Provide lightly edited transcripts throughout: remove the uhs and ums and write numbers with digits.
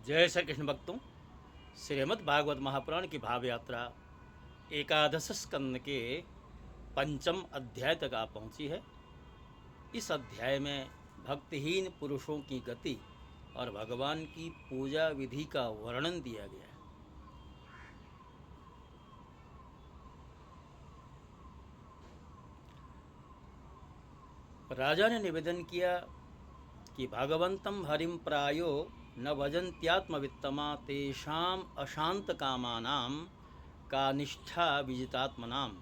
जय श्री कृष्ण भक्तों, श्रीमद् भागवत महापुराण की भाव यात्रा एकादश स्कंद के पंचम अध्याय तक आ पहुंची है। इस अध्याय में भक्तिहीन पुरुषों की गति और भगवान की पूजा विधि का वर्णन दिया गया है। राजा ने निवेदन किया कि भगवंतम हरिम प्रायो न भजन्त्यात्मवित्तमा तेषाम अशांत कामानाम का निष्ठा विजितात्मनाम।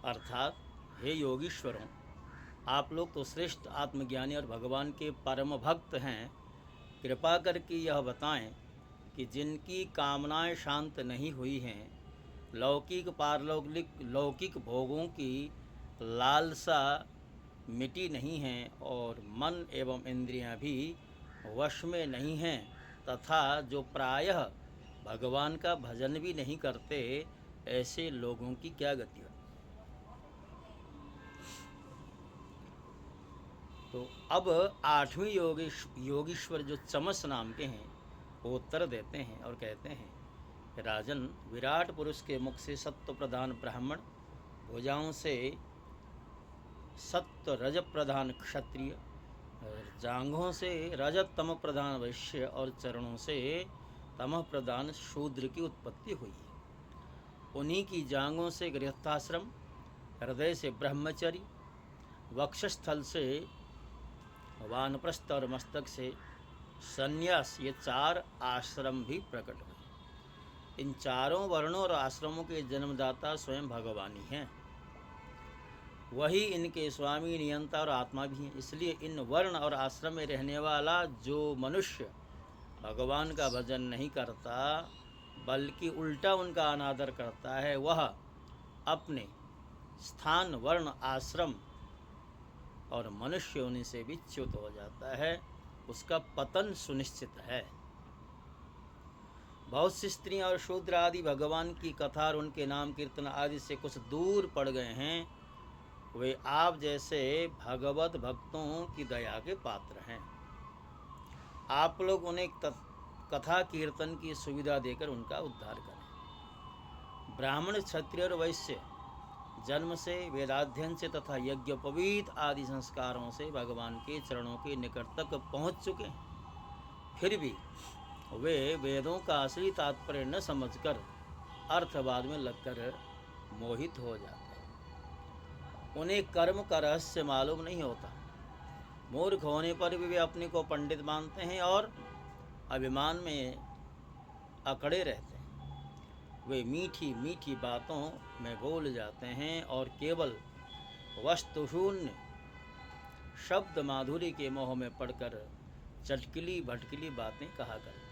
अर्थात, हे योगीश्वरों, आप लोग तो श्रेष्ठ आत्मज्ञानी और भगवान के परम भक्त हैं। कृपा करके यह बताएं कि जिनकी कामनाएं शांत नहीं हुई हैं, लौकिक पारलौकिक लौकिक भोगों की लालसा मिटी नहीं है और मन एवं इंद्रियां भी वश में नहीं हैं, तथा जो प्रायः भगवान का भजन भी नहीं करते, ऐसे लोगों की क्या गति है। तो अब आठवीं योगीश्वर जो चमस नाम के हैं, वो उत्तर देते हैं और कहते हैं, राजन, विराट पुरुष के मुख से सत्व प्रधान ब्राह्मण, भुजाओं से सत्व रज प्रधान क्षत्रिय, जांघों से रजत तम प्रधान वैश्य और चरणों से तमः प्रधान शूद्र की उत्पत्ति हुई है। उन्हीं की जांघों से गृहस्थाश्रम, हृदय से ब्रह्मचर्य, वक्षस्थल से वानप्रस्थ और मस्तक से संन्यास, ये चार आश्रम भी प्रकट हुए। इन चारों वर्णों और आश्रमों के जन्मदाता स्वयं भगवान ही हैं। वही इनके स्वामी, नियंता और आत्मा भी हैं। इसलिए इन वर्ण और आश्रम में रहने वाला जो मनुष्य भगवान का भजन नहीं करता, बल्कि उल्टा उनका अनादर करता है, वह अपने स्थान, वर्ण, आश्रम और मनुष्य होने से भी च्युत हो जाता है। उसका पतन सुनिश्चित है। बहुत सी स्त्रियाँ और शूद्र आदि भगवान की कथा और उनके नाम कीर्तन आदि से कुछ दूर पड़ गए हैं। वे आप जैसे भगवत भक्तों की दया के पात्र हैं। आप लोग उन्हें कथा कीर्तन की सुविधा देकर उनका उद्धार करें। ब्राह्मण, क्षत्रिय और वैश्य जन्म से, वेदाध्ययन से तथा यज्ञोपवीत आदि संस्कारों से भगवान के चरणों के निकट तक पहुँच चुके हैं। फिर भी वे वेदों का असली तात्पर्य न समझकर अर्थवाद में लगकर मोहित हो जाते हैं। उन्हें कर्म का रहस्य मालूम नहीं होता। मूर्ख होने पर भी वे अपने को पंडित मानते हैं और अभिमान में अकड़े रहते हैं। वे मीठी मीठी बातों में भूल जाते हैं और केवल वस्तुशून्य शब्द माधुरी के मोह में पड़कर चटकली भटकली बातें कहा करते हैं।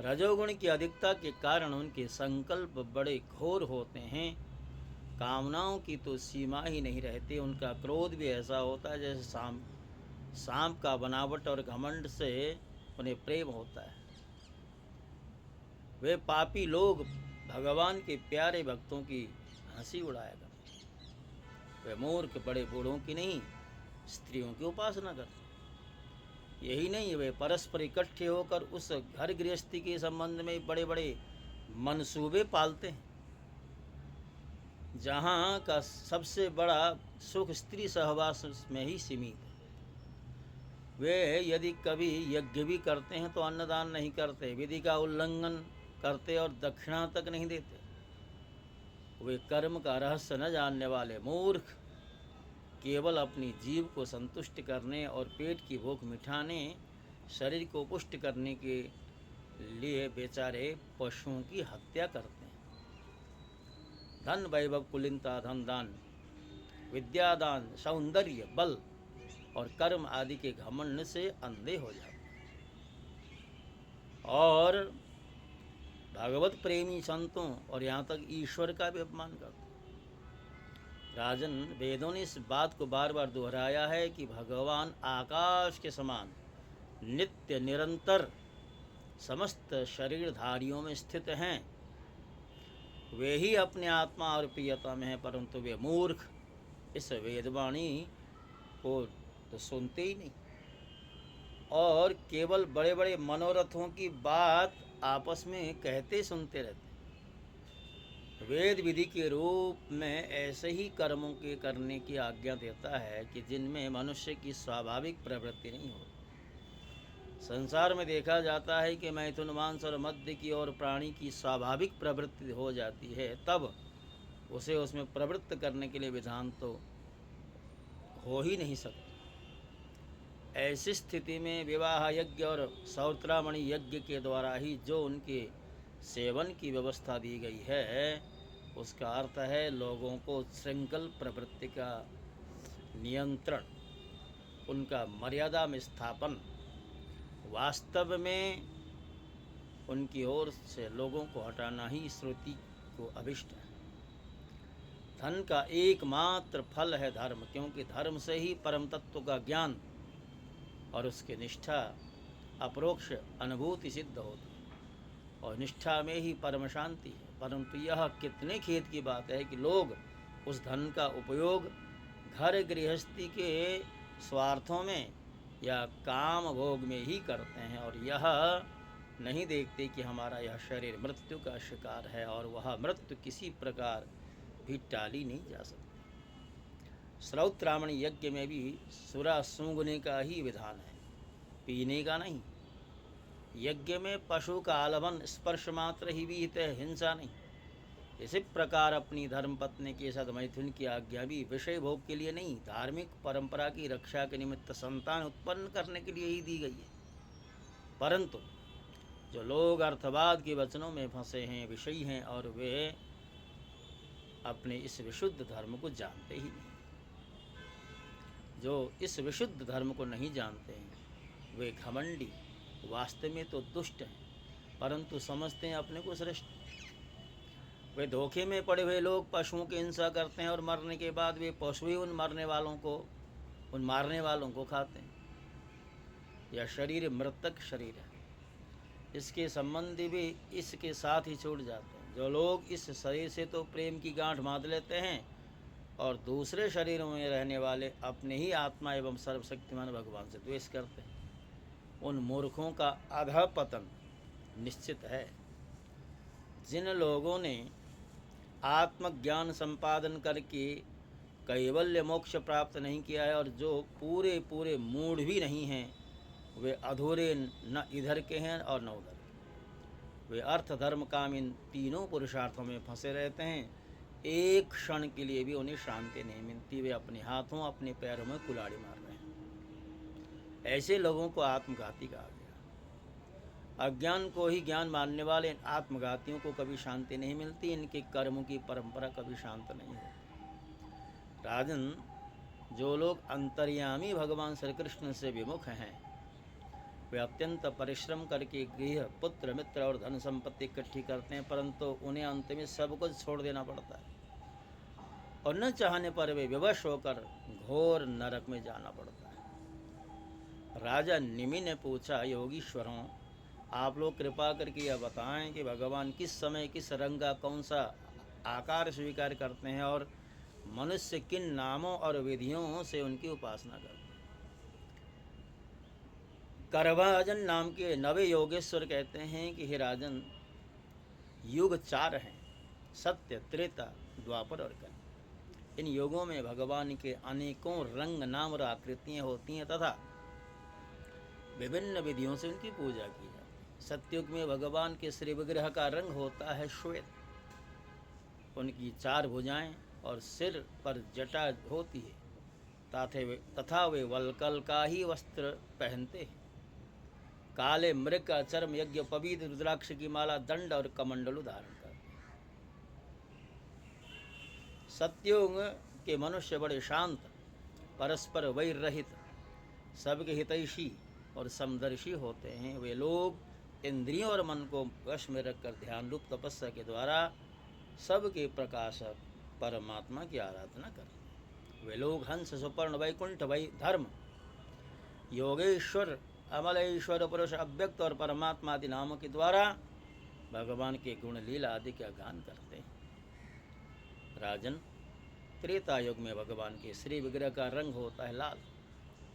रजोगुण की अधिकता के कारण उनके संकल्प बड़े घोर होते हैं। कामनाओं की तो सीमा ही नहीं रहती। उनका क्रोध भी ऐसा होता है जैसे सांप का बनावट, और घमंड से उन्हें प्रेम होता है। वे पापी लोग भगवान के प्यारे भक्तों की हंसी उड़ाया करते। वे मूर्ख बड़े बूढ़ों की नहीं, स्त्रियों की उपासना करते। यही नहीं, वे परस्पर इकट्ठे होकर उस घर गृहस्थी के संबंध में बड़े बड़े मंसूबे पालते हैं, जहाँ का सबसे बड़ा सुख स्त्री सहवास में ही सीमित है। वे यदि कभी यज्ञ भी करते हैं तो अन्नदान नहीं करते, विधि का उल्लंघन करते और दक्षिणा तक नहीं देते। वे कर्म का रहस्य न जानने वाले मूर्ख केवल अपनी जीव को संतुष्ट करने और पेट की भूख मिटाने, शरीर को पुष्ट करने के लिए बेचारे पशुओं की हत्या करते हैं। धन, वैभव, कुलीनता, धन दान, विद्यादान, सौंदर्य, बल और कर्म आदि के घमंड से अंधे हो जाते हैं और भगवत प्रेमी संतों और यहाँ तक ईश्वर का भी अपमान करते हैं। राजन, वेदों ने इस बात को बार बार दोहराया है कि भगवान आकाश के समान नित्य निरंतर समस्त शरीरधारियों में स्थित हैं। वे ही अपने आत्मा और प्रियता में हैं, परंतु वे मूर्ख इस वेदवाणी को तो सुनते ही नहीं और केवल बड़े बड़े मनोरथों की बात आपस में कहते सुनते रहते। वेद विधि के रूप में ऐसे ही कर्मों के करने की आज्ञा देता है कि जिनमें मनुष्य की स्वाभाविक प्रवृत्ति नहीं हो। संसार में देखा जाता है कि मैथुन मांस और मद्य की और प्राणी की स्वाभाविक प्रवृत्ति हो जाती है, तब उसे उसमें प्रवृत्त करने के लिए विधान तो हो ही नहीं सकता। ऐसी स्थिति में विवाह यज्ञ और सौत्रामणि यज्ञ के द्वारा ही जो उनके सेवन की व्यवस्था दी गई है, उसका अर्थ है लोगों को श्रृंखल प्रवृत्ति का नियंत्रण, उनका मर्यादा में स्थापन। वास्तव में उनकी ओर से लोगों को हटाना ही श्रुति को अभिष्ट है। धन का एकमात्र फल है धर्म, क्योंकि धर्म से ही परम तत्व का ज्ञान और उसकी निष्ठा अपरोक्ष अनुभूति सिद्ध होती है, और निष्ठा में ही परम शांति है। परंतु यह कितने खेद की बात है कि लोग उस धन का उपयोग घर गृहस्थी के स्वार्थों में या काम भोग में ही करते हैं, और यह नहीं देखते कि हमारा यह शरीर मृत्यु का शिकार है और वह मृत्यु किसी प्रकार भी टाली नहीं जा सकती। श्रौत्रामणि यज्ञ में भी सुरा सूंघने का ही विधान है, पीने का नहीं। यज्ञ में पशु का आलवन स्पर्श मात्र ही विहित है, हिंसा नहीं। इसी प्रकार अपनी धर्मपत्नी के साथ मैथुन की आज्ञा भी विषय भोग के लिए नहीं, धार्मिक परंपरा की रक्षा के निमित्त संतान उत्पन्न करने के लिए ही दी गई है। परंतु जो लोग अर्थवाद के वचनों में फंसे हैं, विषयी हैं, और वे अपने इस विशुद्ध धर्म को जानते ही नहीं, जो इस विशुद्ध धर्म को नहीं जानते हैं, वे घमंडी, वास्तव में तो दुष्ट हैं, परंतु समझते हैं अपने को श्रेष्ठ। वे धोखे में पड़े हुए लोग पशुओं की हिंसा करते हैं और मरने के बाद वे पशु ही उन मारने वालों को खाते हैं। यह शरीर मृतक शरीर है, इसके संबंधी भी इसके साथ ही छूट जाते हैं। जो लोग इस शरीर से तो प्रेम की गांठ बांध लेते हैं और दूसरे शरीरों में रहने वाले अपने ही आत्मा एवं सर्वशक्तिमान भगवान से द्वेष करते हैं, उन मूर्खों का अधःपतन निश्चित है। जिन लोगों ने आत्मज्ञान संपादन करके कैवल्य मोक्ष प्राप्त नहीं किया है और जो पूरे पूरे मूढ़ भी नहीं हैं, वे अधूरे न इधर के हैं और न उधर के। वे अर्थ धर्म काम इन तीनों पुरुषार्थों में फंसे रहते हैं। एक क्षण के लिए भी उन्हें शांति नहीं मिलती, वे अपने हाथों अपने पैरों में कुल्हाड़ी मार रहे हैं। ऐसे लोगों को आत्मघाती कहा गया। अज्ञान को ही ज्ञान मानने वाले इन आत्मघातियों को कभी शांति नहीं मिलती, इनके कर्मों की परंपरा कभी शांत नहीं होती। राजन, जो लोग अंतर्यामी भगवान श्री कृष्ण से विमुख हैं, वे अत्यंत परिश्रम करके गृह, पुत्र, मित्र और धन संपत्ति इकट्ठी करते हैं, परंतु उन्हें अंत में सब कुछ छोड़ देना पड़ता है और न चाहने पर वे विवश होकर घोर नरक में जाना पड़ता है। राजा निमि ने पूछा, योगीश्वरों, आप लोग कृपा करके यह बताएं कि भगवान किस समय किस रंग का कौन सा आकार स्वीकार करते हैं और मनुष्य किन नामों और विधियों से उनकी उपासना करते हैं। करभाजन नाम के नवे योगेश्वर कहते हैं कि हे राजन, युग 4 हैं, सत्य, त्रेता, द्वापर और कल। इन युगों में भगवान के अनेकों रंग, नाम और आकृतियाँ होती हैं तथा विभिन्न विधियों से उनकी पूजा की जाती है। सत्युग में भगवान के श्री विग्रह का रंग होता है श्वेत, उनकी 4 भुजाएं और सिर पर जटा होती है तथा वे वल्कल का ही वस्त्र पहनते हैं। काले मृग का चर्म, यज्ञ पवित्र रुद्राक्ष की माला, दंड और कमंडलु धारण करते हैं। सत्युग के मनुष्य बड़े शांत, परस्पर वैर रहित, सबके हितैषी और समदर्शी होते हैं। वे लोग इंद्रियों और मन को वश में रखकर ध्यान रूप तपस्या के द्वारा सबके प्रकाशक परमात्मा की आराधना करते हैं। वे लोग हंस, सुपर्ण, वैकुंठ, धर्म, योगेश्वर, अमलेश्वर, पुरुष, अव्यक्त और परमात्मा आदि नामों के द्वारा भगवान के गुण, लीला आदि का गान करते हैं। राजन, त्रेता युग में भगवान के श्री विग्रह का रंग होता है लाल,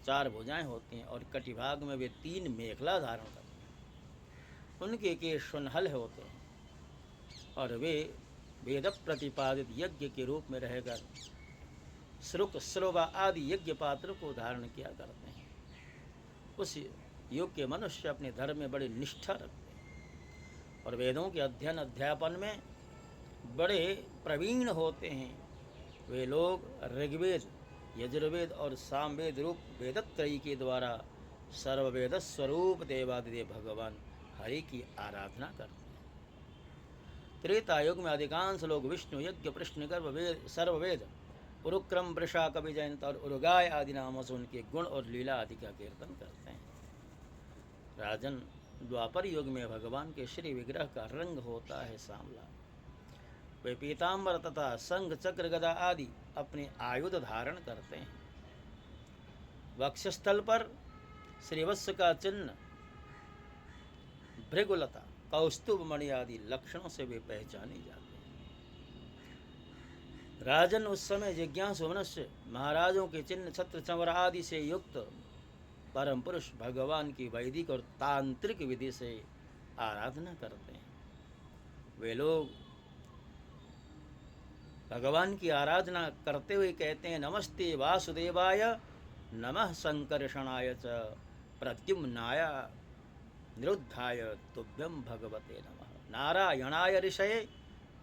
4 भुजाएं होती हैं और कटिभाग में वे 3 मेखला धारण करते हैं। उनके केश सुनहल होते हैं और वे वेद प्रतिपादित यज्ञ के रूप में रहकर श्रुक श्रोवा आदि यज्ञ पात्र को धारण किया करते हैं। उस युग के मनुष्य अपने धर्म में बड़ी निष्ठा रखते हैं और वेदों के अध्ययन अध्यापन में बड़े प्रवीण होते हैं। वे लोग ऋग्वेद, यजुर्वेद और सामवेद रूप वेदत्रयी के द्वारा सर्ववेद स्वरूप देवादिदेव भगवान हरि की आराधना करते हैं। त्रेता युग में अधिकांश लोग विष्णु यज्ञ, प्रश्न गर्भ, वेद, सर्ववेद, उरुक्रम, वृषा, कवि जयंत और उरुगाय आदि नामों से उनके गुण और लीला आदि का कीर्तन करते हैं। राजन, द्वापर युग में भगवान के श्री विग्रह का रंग होता है सांवला। वे पीताम्बर तथा संघ, चक्र, गदा आदि अपने आयुध धारण करते हैं। वक्षस्थल पर श्रीवत्स का चिन्ह, भृगुलता, कौस्तुभ मणि आदि लक्षणों से वे पहचाने जाते हैं। राजन, उस समय जिज्ञासु मनुष्य महाराजों के चिन्ह, छत्र, चंवर आदि से युक्त परम पुरुष भगवान की वैदिक और तांत्रिक विधि से आराधना करते हैं। वे लोग भगवान की आराधना करते हुए कहते हैं, नमस्ते वासुदेवाय, नमः संकर्षणाय च प्रद्युम्नाय निरुद्धाय तुभ्यं भगवते नमः। नारायणाय ऋषये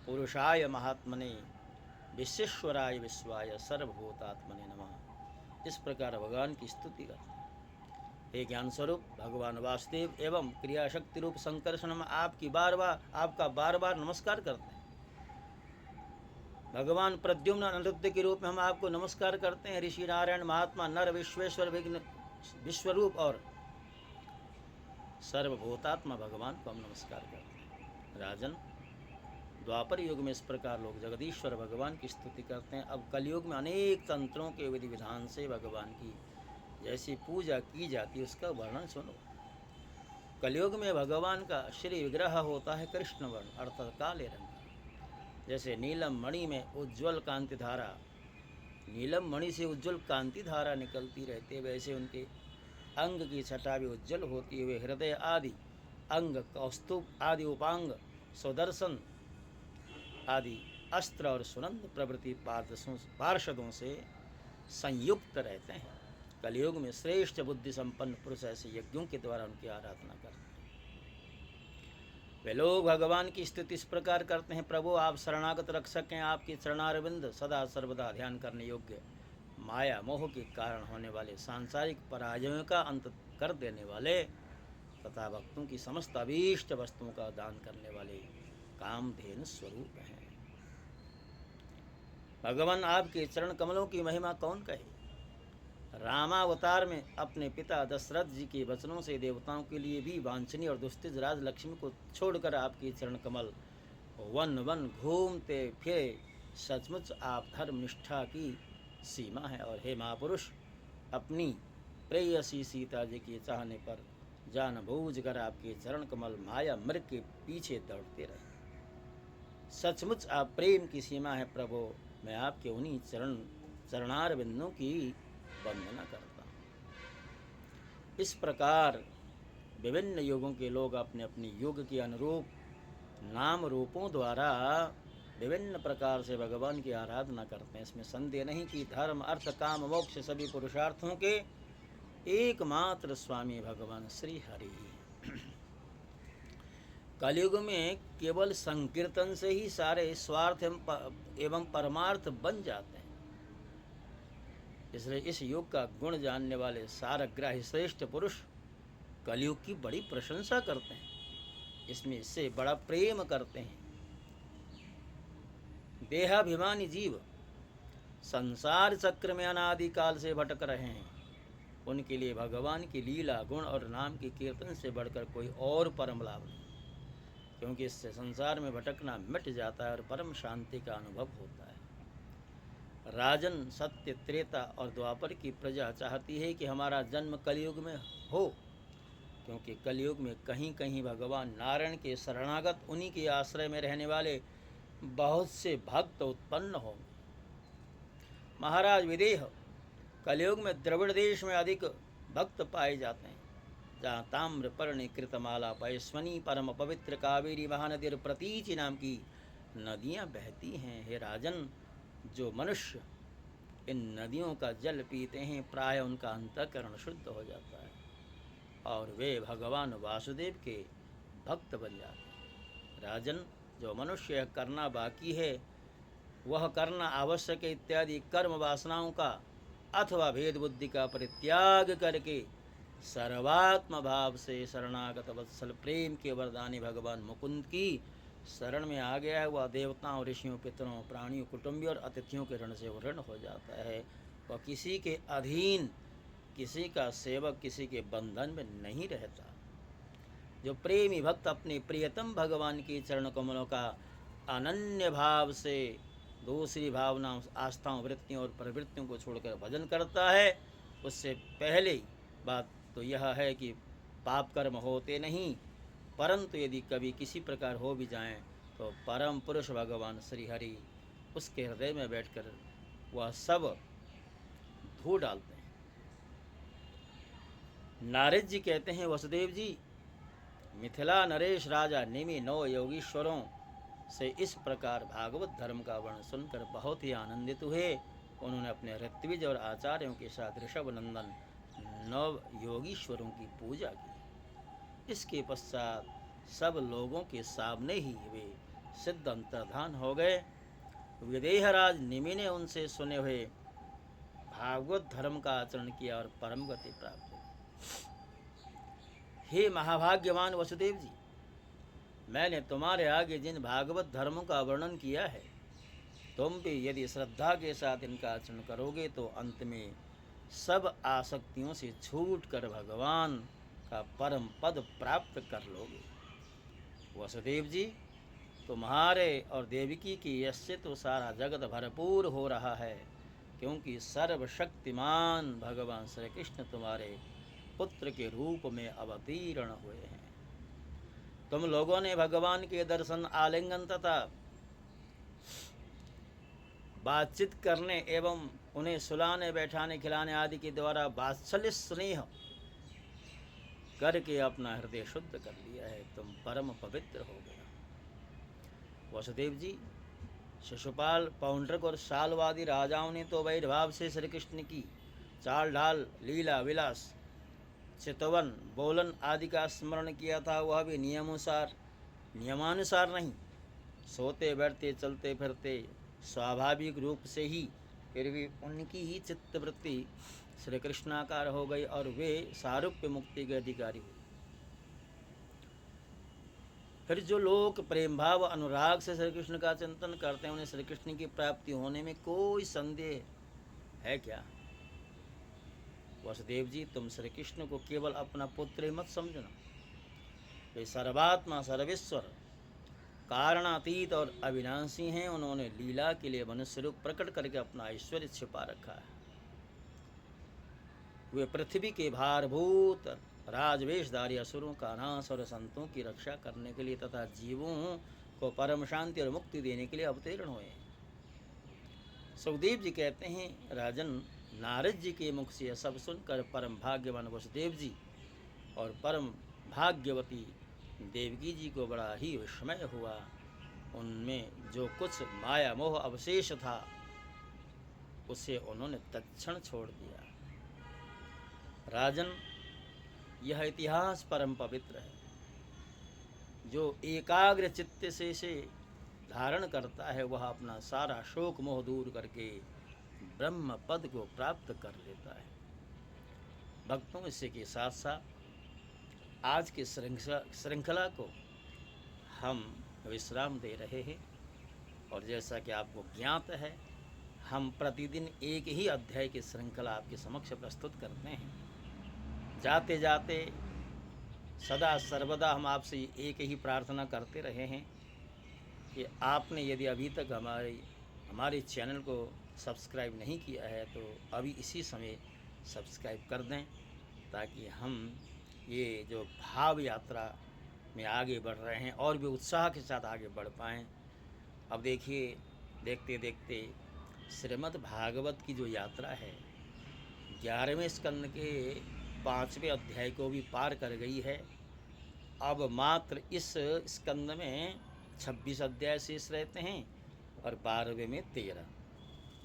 पुरुषाय महात्मने विश्वेश्वराय विश्वाय सर्वभूतात्मने नमः। इस प्रकार भगवान की स्तुति करते हैं। हे ज्ञान स्वरूप भगवान वासुदेव एवं क्रियाशक्ति रूप संकर्षण में आपका बार बार नमस्कार करते हैं। भगवान प्रद्युम्न अनिरुद्ध के रूप में हम आपको नमस्कार करते हैं। ऋषि नारायण महात्मा नर विश्वेश्वर विघ्न विश्वरूप और सर्वभूतात्मा भगवान को हम नमस्कार करते हैं। राजन, द्वापर युग में इस प्रकार लोग जगदीश्वर भगवान की स्तुति करते हैं। अब कलयुग में अनेक तंत्रों के विधि विधान से भगवान की जैसी पूजा की जाती है उसका वर्णन सुनो। कलयुग में भगवान का श्री विग्रह होता है कृष्ण वर्ण अर्थात काले रंग का। जैसे नीलम मणि में उज्ज्वल कांति धारा, नीलम मणि से उज्ज्वल कांति धारा निकलती रहती है, वैसे उनके अंग की छटा भी उज्ज्वल होती है। वे हृदय आदि अंग, कौस्तुभ आदि उपांग, सुदर्शन आदि अस्त्र और सुनंद प्रभृति पार्षदों से संयुक्त रहते हैं। कलयुग में श्रेष्ठ बुद्धि संपन्न पुरुष ऐसे यज्ञों के द्वारा उनकी आराधना करते हैं। वे लोग भगवान की स्तुति इस प्रकार करते हैं, प्रभु आप शरणागत रक्षक हैं, आपकी चरणारविंद सदा सर्वदा ध्यान करने योग्य, माया मोह के कारण होने वाले सांसारिक पराजयों का अंत कर देने वाले तथा भक्तों की समस्त अभीष्ट वस्तुओं का दान करने वाले कामधेनु स्वरूप हैं। भगवान आपके चरण कमलों की महिमा कौन कहे। रामावतार में अपने पिता दशरथ जी के वचनों से देवताओं के लिए भी वांछनीय और दुस्तिज राज लक्ष्मी को छोड़कर आपके चरण कमल वन वन घूमते फिरे। सचमुच आप धर्म निष्ठा की सीमा है। और हे महापुरुष, अपनी प्रेयसी सीता जी के चाहने पर जान बूझ कर आपके चरण कमल माया मृग के पीछे दौड़ते रहे। सचमुच आप प्रेम की सीमा है प्रभु। मैं आपके उन्हीं चरणार बिंदों की वंदना करता हूँ। इस प्रकार विभिन्न युगों के लोग अपने अपने युग के अनुरूप नाम रूपों द्वारा विभिन्न प्रकार से भगवान की आराधना करते हैं। इसमें संदेह नहीं कि धर्म अर्थ काम मोक्ष सभी पुरुषार्थों के एकमात्र स्वामी भगवान श्री हरि। कलयुग में केवल संकीर्तन से ही सारे स्वार्थ एवं परमार्थ बन जाते हैं। इसलिए इस युग का गुण जानने वाले सारग्राही श्रेष्ठ पुरुष कलयुग की बड़ी प्रशंसा करते हैं, इसमें इससे बड़ा प्रेम करते हैं। देहाभिमानी जीव संसार चक्र में अनादिकाल से भटक रहे हैं, उनके लिए भगवान की लीला गुण और नाम की कीर्तन से बढ़कर कोई और परम लाभ नहीं, क्योंकि इससे संसार में भटकना मिट जाता है और परम शांति का अनुभव होता है। राजन, सत्य, त्रेता और द्वापर की प्रजा चाहती है कि हमारा जन्म कलयुग में हो, क्योंकि कलयुग में कहीं कहीं भगवान नारायण के शरणागत उन्हीं के आश्रय में रहने वाले बहुत से भक्त उत्पन्न होंगे। महाराज विदेह कलयुग में द्रविड़ देश में अधिक भक्त पाए जाते हैं, जहाँ ताम्र पर्णी कृतमाला पैस्वनी परम पवित्र कावेरी महानदी और प्रतीचि नाम की नदियाँ बहती हैं। हे राजन, जो मनुष्य इन नदियों का जल पीते हैं प्राय उनका अंतःकरण शुद्ध हो जाता है और वे भगवान वासुदेव के भक्त बन जाते हैं। राजन, जो मनुष्य करना बाकी है वह करना आवश्यक है इत्यादि कर्म वासनाओं का अथवा भेद बुद्धि का परित्याग करके सर्वात्म भाव से शरणागत वत्सल प्रेम के वरदानी भगवान मुकुंद की शरण में आ गया है, वह देवताओं, ऋषियों, पितरों, प्राणियों, कुटुंबियों और अतिथियों के ऋण से ऋण हो जाता है। वह किसी के अधीन, किसी का सेवक, किसी के बंधन में नहीं रहता। जो प्रेमी भक्त अपने प्रियतम भगवान की चरण कमलों का अनन्य भाव से दूसरी भावनाओं, आस्थाओं, वृत्तियों और प्रवृत्तियों को छोड़कर भजन करता है, उससे पहले बात तो यह है कि पाप कर्म होते नहीं, परंतु यदि कभी किसी प्रकार हो भी जाएं तो परम पुरुष भगवान श्री हरि उसके हृदय में बैठकर वह सब धो डालते हैं। नारद जी कहते हैं, वसुदेव जी, मिथिला नरेश राजा निमि 9 योगीश्वरों से इस प्रकार भागवत धर्म का वर्णन सुनकर बहुत ही आनंदित हुए। उन्होंने अपने ऋत्विज और आचार्यों के साथ ऋषभ नंदन 9 योगीश्वरों की पूजा की। इसके पश्चात सब लोगों के सामने ही वे सिद्ध अंतर्धान हो गए। विदेहराज निमि ने उनसे सुने हुए भागवत धर्म का आचरण किया और परम गति प्राप्त हुई। हे महाभाग्यवान वसुदेव जी, मैंने तुम्हारे आगे जिन भागवत धर्मों का वर्णन किया है, तुम भी यदि श्रद्धा के साथ इनका आचरण करोगे तो अंत में सब आसक्तियों से छूट कर भगवान का परम पद प्राप्त कर लोगे। वसुदेव जी, तुम्हारे और देवकी की यश से तो सारा जगत भरपूर हो रहा है, क्योंकि सर्वशक्तिमान भगवान श्री कृष्ण तुम्हारे पुत्र के रूप में अवतीर्ण हुए हैं। तुम लोगों ने भगवान के दर्शन, आलिंगन तथा बातचीत करने एवं उन्हें सुलाने, बैठाने, खिलाने आदि के द्वारा वात्सल्य स्नेह करके अपना हृदय शुद्ध कर लिया है। तुम परम पवित्र हो गया। वसुदेव जी, शिशुपाल, पौंड्रक और सालवादी राजाओं ने तो वैरभाव से श्री कृष्ण की चाल ढाल, लीला विलास, चितवन, बोलन आदि का स्मरण किया था, वह भी नियमानुसार नहीं, सोते बैठते चलते फिरते स्वाभाविक रूप से ही। फिर भी उनकी ही चित्तवृत्ति श्री कृष्णाकार हो गई और वे सारूप्य मुक्ति के अधिकारी हुए। फिर जो लोग प्रेम भाव अनुराग से श्री कृष्ण का चिंतन करते हैं, उन्हें श्री कृष्ण की प्राप्ति होने में कोई संदेह है क्या? वसुदेव जी, तुम श्री कृष्ण को केवल अपना पुत्र ही मत समझना। वे सर्वात्मा, सर्वेश्वर, कारणातीत और अविनाशी हैं। उन्होंने लीला के लिए मनुष्य रूप प्रकट करके अपना ऐश्वर्य छिपा रखा है। वे पृथ्वी के भारभूत राजवेशधारी असुरों का नाश और संतों की रक्षा करने के लिए तथा जीवों को परम शांति और मुक्ति देने के लिए अवतीर्ण हुए। सुखदेव जी कहते हैं, राजन, नारद जी के मुख से सब सुनकर परम भाग्यवान वसुदेव जी और परम भाग्यवती देवकी जी को बड़ा ही विस्मय हुआ। उनमें जो कुछ माया मोह अवशेष था उसे उन्होंने तत्क्षण छोड़ दिया। राजन, यह इतिहास परम पवित्र है। जो एकाग्र चित्त से धारण करता है वह अपना सारा शोक मोह दूर करके ब्रह्म पद को प्राप्त कर लेता है। भक्तों, इसी के साथ साथ आज की श्रृंखला को हम विश्राम दे रहे हैं और जैसा कि आपको ज्ञात है, हम प्रतिदिन एक ही अध्याय की श्रृंखला आपके समक्ष प्रस्तुत करते हैं। जाते जाते सदा सर्वदा हम आपसे एक ही प्रार्थना करते रहे हैं कि आपने यदि अभी तक हमारे चैनल को सब्सक्राइब नहीं किया है तो अभी इसी समय सब्सक्राइब कर दें, ताकि हम ये जो भाव यात्रा में आगे बढ़ रहे हैं और भी उत्साह के साथ आगे बढ़ पाएँ। अब देखिए, देखते देखते श्रीमद् भागवत की जो यात्रा है 11वें स्कंद के 5वें अध्याय को भी पार कर गई है। अब मात्र इस स्कंद में 26 अध्याय शेष रहते हैं और 12वें में 13।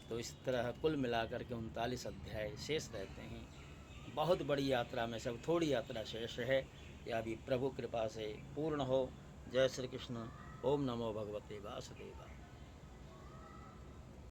तो इस तरह कुल मिलाकर के 39 अध्याय शेष रहते हैं। बहुत बड़ी यात्रा में सब थोड़ी यात्रा शेष है। यह भी प्रभु कृपा से पूर्ण हो। जय श्री कृष्ण। ओम नमो भगवते वासुदेवाय।